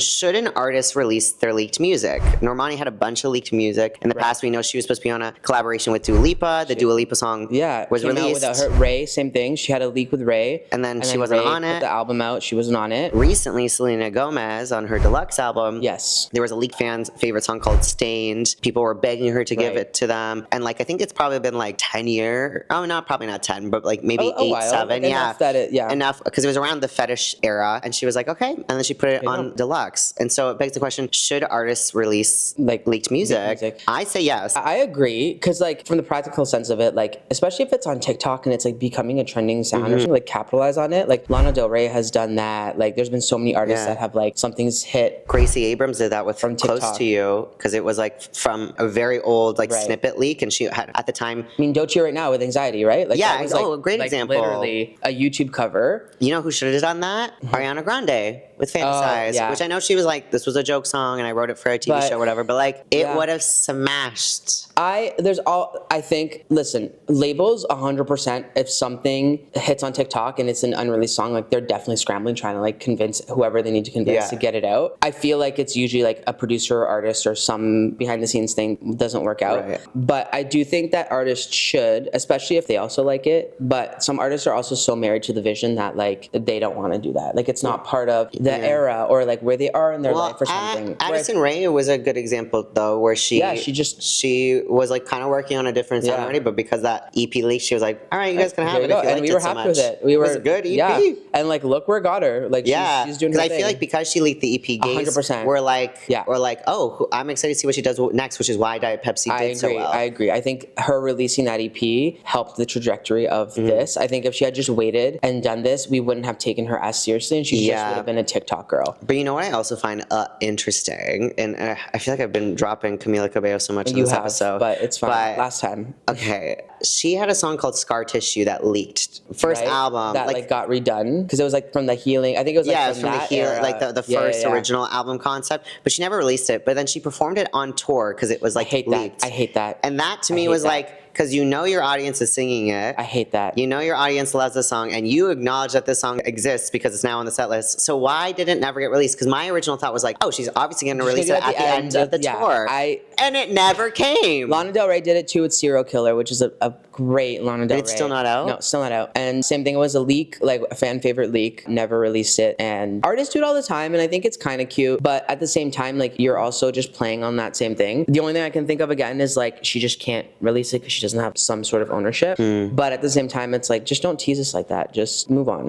Should an artist release their leaked music? Normani had a bunch of leaked music. In the past, we know she was supposed to be on a collaboration with Dua Lipa. The Dua Lipa song was came released. Out without her. Ray, same thing. She had a leak with Ray. And then she wasn't Ray on it. Put the album out. She wasn't on it. Recently, Selena Gomez on her deluxe album. Yes. There was a leaked fan's favorite song called Stained. People were begging her to give it to them. And like, I think it's probably been like 10 years. Oh, probably not 10, but like maybe 8, 7. Enough, because it was around the fetish era. And she was like, okay. And then she put it on deluxe. And so it begs the question, should artists release like leaked music? I say yes. I agree, because like from the practical sense of it, like especially if it's on TikTok and it's like becoming a trending sound or something, like capitalize on it. Like Lana Del Rey has done that. Like there's been so many artists that have like something's hit. Gracie Abrams did that with from TikTok. Close to You, because it was like from a very old like snippet leak, and she had at the time. I mean, Doechii right now with Anxiety, right? Like, yeah, that was, a great example. Literally a YouTube cover. You know who should have done that? Ariana Grande with Fantasize, which I know she was like, this was a joke song and I wrote it for a TV show or whatever, but like it would have smashed. I think, listen, labels 100%, if something hits on TikTok and it's an unreleased song, like they're definitely scrambling trying to like convince whoever they need to convince to get it out. I feel like it's usually like a producer or artist or some behind the scenes thing doesn't work out. But I do think that artists should, especially if they also like it, but some artists are also so married to the vision that like they don't want to do that. Like it's not part of the era or like where they are in their life or something. Addison Rae was a good example though, where she was like kind of working on a different sound already, but because that EP leaked, she was like, all right, you guys can have it if you liked it so much. With it. It was a good EP. Yeah. And like look where it got her. Like she's doing her thing. Because I feel like because she leaked the EP, gays 100%. we're like, oh, I'm excited to see what she does next, which is why Diet Pepsi did so well. I agree. I think her releasing that EP helped the trajectory of this. I think if she had just waited and done this, we wouldn't have taken her as seriously, and she just would have been a TikTok girl. But you know what I also find interesting, and I feel like I've been dropping Camila Cabello so much in this episode. But it's fine. Last time. Okay. She had a song called Scar Tissue that leaked. First album. That like got redone. Because it was like from the Healing. I think it was like from the Healing, era. like the first original album concept. But she never released it. But then she performed it on tour because it was like leaked. I hate that. And that to me was like, because you know your audience is singing it. I hate that. You know your audience loves the song, and you acknowledge that this song exists because it's now on the set list. So why did it never get released? Because my original thought was like, oh, she's obviously going to release it at the end of the tour. And it never came. Lana Del Rey did it too with Serial Killer, which is a great Lana Del Rey. It's still not out? No, still not out. And same thing, it was a leak, like a fan favorite leak, never released it. And artists do it all the time, and I think it's kind of cute. But at the same time, like you're also just playing on that same thing. The only thing I can think of again is like she just can't release it because she doesn't have some sort of ownership. But at the same time, it's like, just don't tease us like that. Just move on.